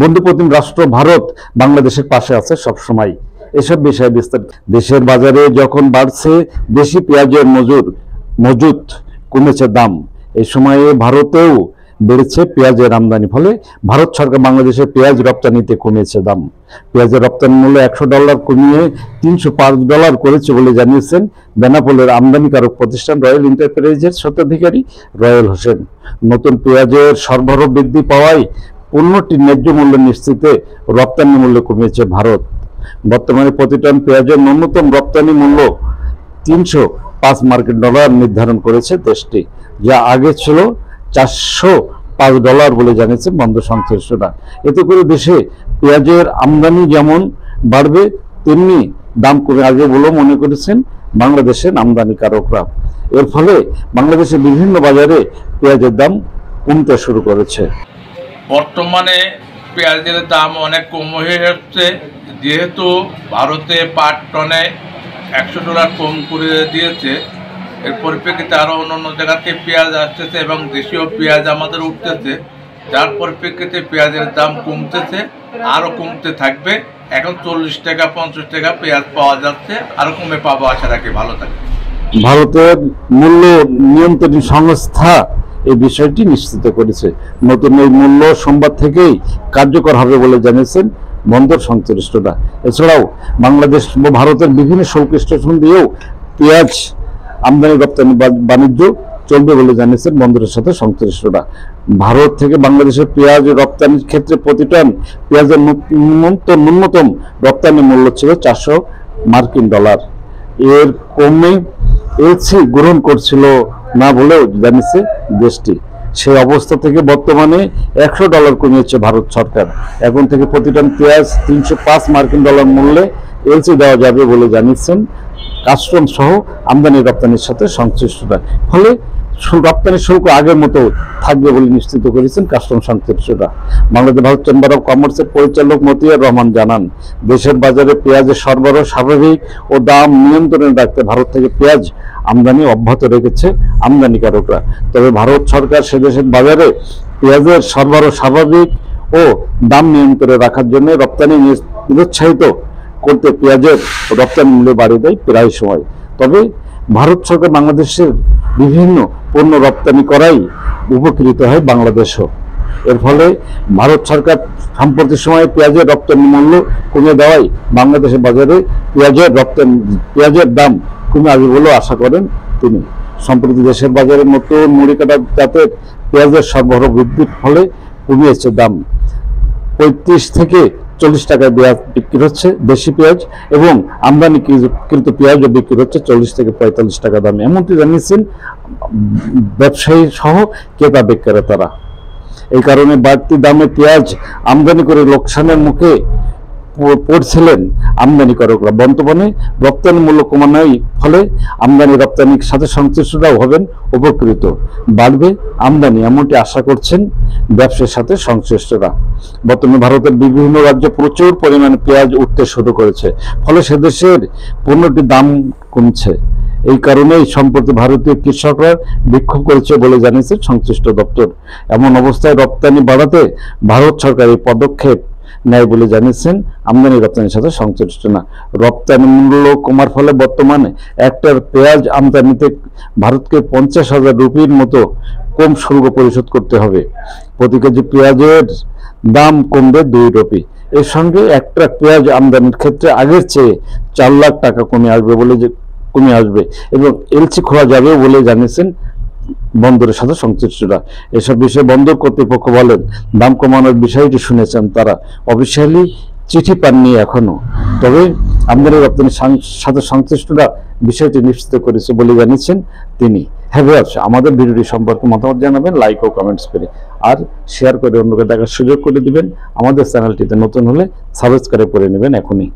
বন্ধুপ্রতিম রাষ্ট্র ভারত বাংলাদেশের পাশে আছে সবসময়। এসব বিষয়ে বিস্তারিত। দেশের বাজারে যখন বাড়ছে দেশি পেঁয়াজের মজুত কমেছে দাম, এই সময়ে ভারতেও বেড়েছে পেঁয়াজের আমদানি, ফলে ভারত সরকার বাংলাদেশের পেঁয়াজ রপ্তানিতে কমিয়েছে দাম। পেঁয়াজের রপ্তানি মূল্য $100 কমিয়ে $305 করেছে বলে জানিয়েছেন বেনাপোলের আমদানিকারক প্রতিষ্ঠান রয়্যাল এন্টারপ্রাইজের স্বত্বাধিকারী রয়েল হোসেন। নতুন পেঁয়াজের সরবরাহ বৃদ্ধি পাওয়ায় পণ্যটির ন্যায্য মূল্য নিশ্চিতে রপ্তানি মূল্য কমিয়েছে ভারত। বর্তমানে প্রতি টন পেঁয়াজের ন্যূনতম রপ্তানি মূল্য $305 নির্ধারণ করেছে দেশটি, যা আগে ছিল $405 বলে জানিয়েছে বন্দর সংশ্লিষ্টরা। এতে করে দেশে পেঁয়াজের আমদানি যেমন বাড়বে তেমনি দাম কমে আসবে বলেও মনে করেছেন বাংলাদেশের আমদানিকারকরা। এর ফলে বাংলাদেশের বিভিন্ন বাজারে পেঁয়াজের দাম কমতে শুরু করেছে। বর্তমানে পেঁয়াজের দাম অনেক কম হয়ে যাচ্ছে, যেহেতু ভারতে পার টনে $100 কম করে দিয়েছে। এর পরিপ্রেক্ষিতে আরও অন্য জায়গাতে পেঁয়াজ আসতেছে এবং দেশীয় পেঁয়াজ আমাদের উঠতেছে, যার পরিপ্রেক্ষিতে পেঁয়াজের দাম কমতেছে, আরও কমতে থাকবে। এখন $40 50 টাকা পেঁয়াজ পাওয়া যাচ্ছে, আরও কমে পাবো আশা রাখি। ভালো থাকে। ভারতের মূল্য নিয়ন্ত্রণ সংস্থা এই বিষয়টি নিশ্চিত করেছে। নতুন এই মূল্য সোমবার থেকেই কার্যকর হবে বলে জানিয়েছেন বন্দর সংশ্লিষ্টরা। এছাড়াও বাংলাদেশ ও ভারতের বিভিন্ন শুল্ক স্টেশন দিয়েও পেঁয়াজ আমদানি রপ্তানি বাণিজ্য চলবে বলে জানিয়েছেন বন্দরের সাথে সংশ্লিষ্টরা। ভারত থেকে বাংলাদেশের পেঁয়াজ রপ্তানির ক্ষেত্রে প্রতি টন পেঁয়াজের ন্যূনতম রপ্তানি মূল্য ছিল $400। এর কমে এলসি গ্রহণ করছিল না বলেও জানিয়েছে দেশটি। সেই অবস্থা থেকে বর্তমানে $100 কমিয়েছে ভারত সরকার। এখন থেকে প্রতি টন পেঁয়াজ $305 মূল্যে এলসি দেওয়া যাবে বলে জানিয়েছেন কাস্টম সহ আমদানি রপ্তানির সাথে সংশ্লিষ্টরা। ফলে রপ্তানি শুল্ক আগের মতো থাকবে বলে নিশ্চিত করেছেন কাস্টম সংশ্লিষ্টরা। বাংলাদেশ ভারত চেম্বার অব কমার্সের পরিচালক মতিয়ার রহমান জানান, দেশের বাজারে পেঁয়াজের সরবরাহ স্বাভাবিক ও দাম নিয়ন্ত্রণে রাখতে ভারত থেকে পেঁয়াজ আমদানি অব্যাহত রেখেছে আমদানিকারকরা। তবে ভারত সরকার সে দেশের বাজারে পেঁয়াজের সরবরাহ স্বাভাবিক ও দাম নিয়ন্ত্রণে রাখার জন্য রপ্তানি নিরুৎসাহিত করতে পেঁয়াজের রপ্তানি মূল্য বাড়িয়ে দেয় প্রায় সময়। তবে ভারত সরকার বাংলাদেশের বিভিন্ন পণ্য রপ্তানি করাই উপকৃত হয় বাংলাদেশও। এর ফলে ভারত সরকার সাম্প্রতিক সময়ে পেঁয়াজের রপ্তানি মূল্য কমে দেওয়ায় বাংলাদেশের বাজারে পেঁয়াজের দাম কমে আসবে বলেও আশা করেন তিনি। সম্প্রতি দেশের বাজারে নতুন মুড়ি কাটা জাতের পেঁয়াজের সরবরাহ বৃদ্ধির ফলে কমিয়েছে দাম। 35 থেকে 40 টাকায় বিক্রি হচ্ছে দেশি পেঁয়াজ এবং আমদানিকৃত পেঁয়াজও বিক্রি হচ্ছে 40 থেকে 45 টাকা দামে, এমনটি জানিয়েছেন ব্যবসায়ী সহ ক্রেতা বিক্রেতারা। এই কারণে বাড়তি দামে পেঁয়াজ আমদানি করে লোকসানের মুখে পড়ছিলেন আমদানিকারকরা। বর্তমানে রপ্তানি মূল্য কমানোর ফলে আমদানি রপ্তানির সাথে সংশ্লিষ্টরাও হবেন উপকৃত, বাড়বে আমদানি, এমনটি আশা করছেন ব্যবসার সাথে সংশ্লিষ্টরা। বর্তমানে ভারতের বিভিন্ন রাজ্যে প্রচুর পরিমাণে পেঁয়াজ উঠতে শুরু করেছে, ফলে সে দেশের পণ্যটির দাম কমছে। এই কারণেই সম্প্রতি ভারতীয় কৃষকরা বিক্ষোভ করেছে বলে জানিয়েছে সংশ্লিষ্ট দপ্তর। এমন অবস্থায় রপ্তানি বাড়াতে ভারত সরকার এই পদক্ষেপ নেয় বলে জানিয়েছেন আমদানি রপ্তানির সাথে সংশ্লিষ্ট না। রপ্তানি মূল্য কমার ফলে বর্তমানে একটা পেঁয়াজ আমদানিতে ভারতকে 50,000 রুপির মতো কম শুল্ক পরিশোধ করতে হবে। প্রতি কেজি পেঁয়াজের দাম কমবে 2 রুপি। এর সঙ্গে একটা পেঁয়াজ আমদানির ক্ষেত্রে আগের চেয়ে $4 লাখ টাকা কমে আসবে এবং এলসি খোলা যাবে বলে জানিয়েছেন বন্দরের সাথে সংশ্লিষ্টরা। এসব বিষয়ে বন্দর কর্তৃপক্ষ বলেন, দাম কমানোর বিষয়টি শুনেছেন তারা, অফিসিয়ালি চিঠি পাননি এখনো। তবে আমদানি রপ্তানির সাথে সংশ্লিষ্টরা বিষয়টি নিশ্চিত করেছে বলে জানিয়েছেন তিনি। হ্যাঁ, আমাদের ভিডিওটি সম্পর্কে মতামত জানাবেন লাইক ও কমেন্টস করে, আর শেয়ার করে অন্যকে দেখার সুযোগ করে দিবেন। আমাদের চ্যানেলটিতে নতুন হলে সাবস্ক্রাইব করে নেবেন এখনই।